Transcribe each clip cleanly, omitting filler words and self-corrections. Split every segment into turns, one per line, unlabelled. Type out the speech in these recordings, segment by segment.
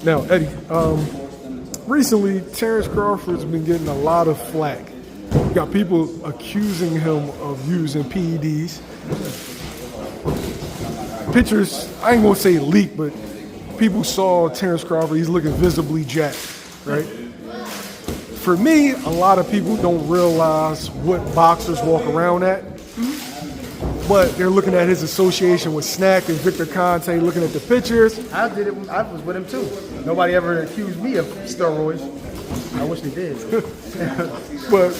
Now, Eddie, recently Terence Crawford's been getting a lot of flack. You got people accusing him of using PEDs. Pictures, I ain't gonna say leaked, but people saw Terence Crawford, he's looking visibly jacked, right? For me, a lot of people don't realize what boxers walk around at, but they're looking at his association with SNAC and Victor Conte, looking at the pictures.
I was with him too. Nobody ever accused me of steroids. I wish they did.
But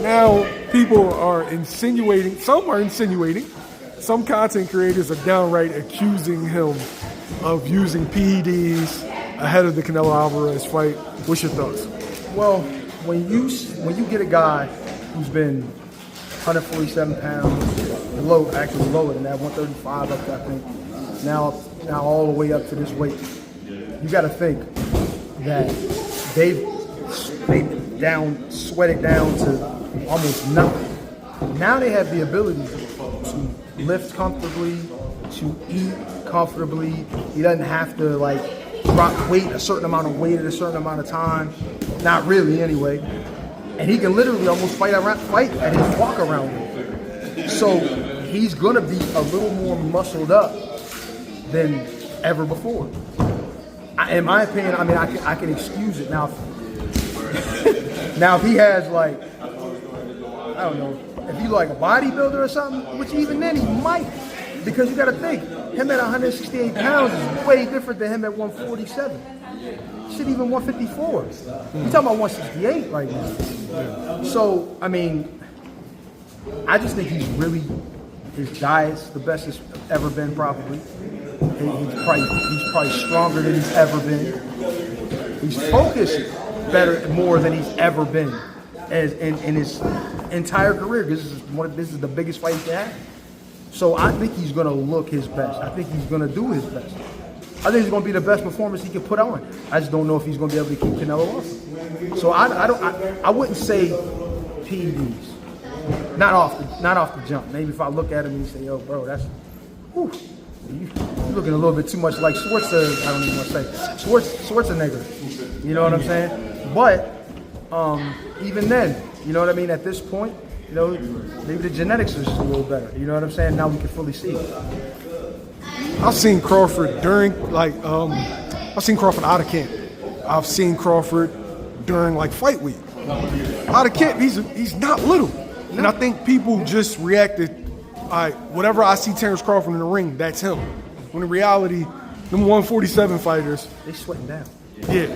now people are insinuating, some content creators are downright accusing him of using PEDs ahead of the Canelo Alvarez fight. What's your thoughts?
Well, when you get a guy who's been 147 pounds, actually lower than that, 135 up to, I think, now all the way up to this weight, you got to think that they've sweated down to almost nothing. Now they have the ability to lift comfortably, to eat comfortably. He doesn't have to drop weight, a certain amount of weight at a certain amount of time. Not really, anyway. And he can literally almost fight at his walk around weight. So he's gonna be a little more muscled up than ever before. In my opinion, I mean, I can excuse it now. Now, if he has I don't know, if he's like a bodybuilder or something, which even then he might, because you got to think, him at 168 pounds is way different than him at 147. Shit, even 154. You're talking about 168 right now. So, I mean, I just think his diet's the best it's ever been, probably. He's probably stronger than he's ever been. He's focused more than he's ever been in his entire career, because this is the biggest fight he's had. So I think he's going to look his best. I think he's going to do his best. I think it's going to be the best performance he can put on. I just don't know if he's going to be able to keep Canelo off. So I wouldn't say PEDs. Not off the jump. Maybe if I look at him and say, yo, bro, that's, whew, you're looking a little bit too much like Schwarzenegger. I don't even want to say Schwarzenegger. You know what I'm saying? But even then, you know what I mean? At this point, you know, maybe the genetics are just a little better. You know what I'm saying? Now we can fully see it.
I've seen Crawford I've seen Crawford out of camp. I've seen Crawford during fight week. Out of camp, he's not little. And I think people just reacted, whatever I see Terence Crawford in the ring, that's him. When in reality, them 147 fighters,
they sweating down.
Yeah,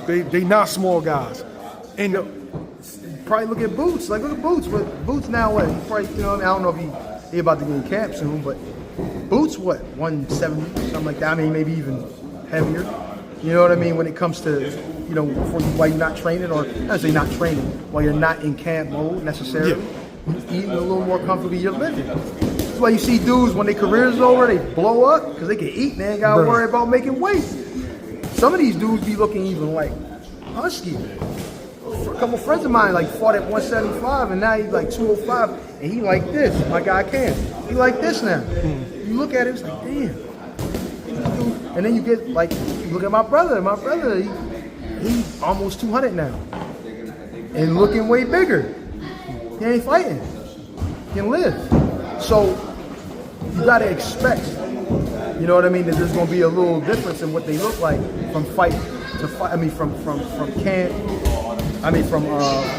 they not small guys. And
probably look at Boots. Look at Boots. But Boots now what? He probably, you know, I don't know if he about to get in camp soon, but Boots what? 170, something like that. I mean, maybe even heavier. You know what I mean? When it comes to, you know, while you're not training, or not say not training, while you're not in camp mode necessarily, you're eating a little more comfortably, you're living. That's why you see dudes, when their career's over, they blow up because they can eat and they ain't got to worry about making weight. Some of these dudes be looking even husky. A couple friends of mine fought at 175 and now he's 205 and he like this. My guy Cam. He like this now. You look at it, it's like, damn. And then you get you look at my brother. My brother, he's almost 200 now. And looking way bigger. He ain't fighting. He can live. So you gotta expect, you know what I mean, that there's gonna be a little difference in what they look like from fight to fight. I mean, from camp. I mean, from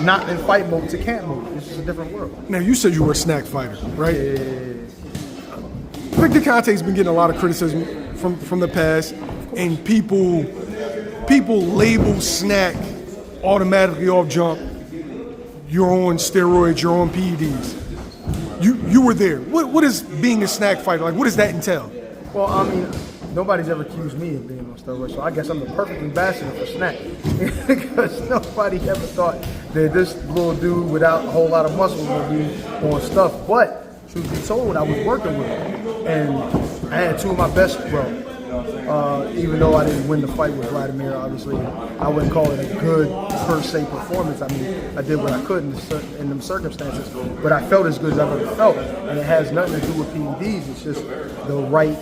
not in fight mode to camp mode. This is a different world.
Now, you said you were a SNAC fighter, right?
Yeah.
Victor Conte's been getting a lot of criticism from the past, and people label SNAC automatically off jump. You're on steroids, you're on PEDs. You were there. What is being a SNAC fighter like? What does that entail?
Well, I mean, nobody's ever accused me of being on steroids, so I guess I'm the perfect ambassador for SNAC. Because nobody ever thought that this little dude without a whole lot of muscles would be on stuff. But truth be told, I was working with him, and I had two of my best, even though I didn't win the fight with Vladimir, obviously, I wouldn't call it a good per se performance. I mean, I did what I could in them circumstances, but I felt as good as I've ever felt, and it has nothing to do with PEDs. It's just the right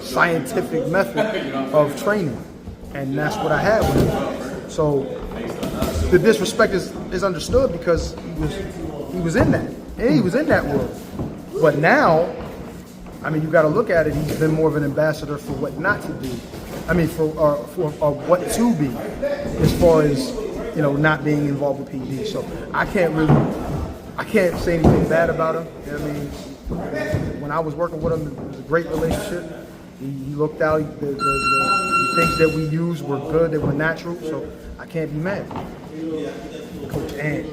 scientific method of training, and that's what I had with him. So the disrespect is understood because he was in that, and he was in that world. But now, I mean, you got to look at it. He's been more of an ambassador for what not to do. I mean, for what to be, as far as not being involved with PD. So I can't say anything bad about him. I mean, when I was working with him, it was a great relationship. He looked out. The things that we used were good. They were natural. So I can't be mad. Coach Ant.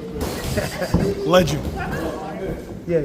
Legend.
Yeah.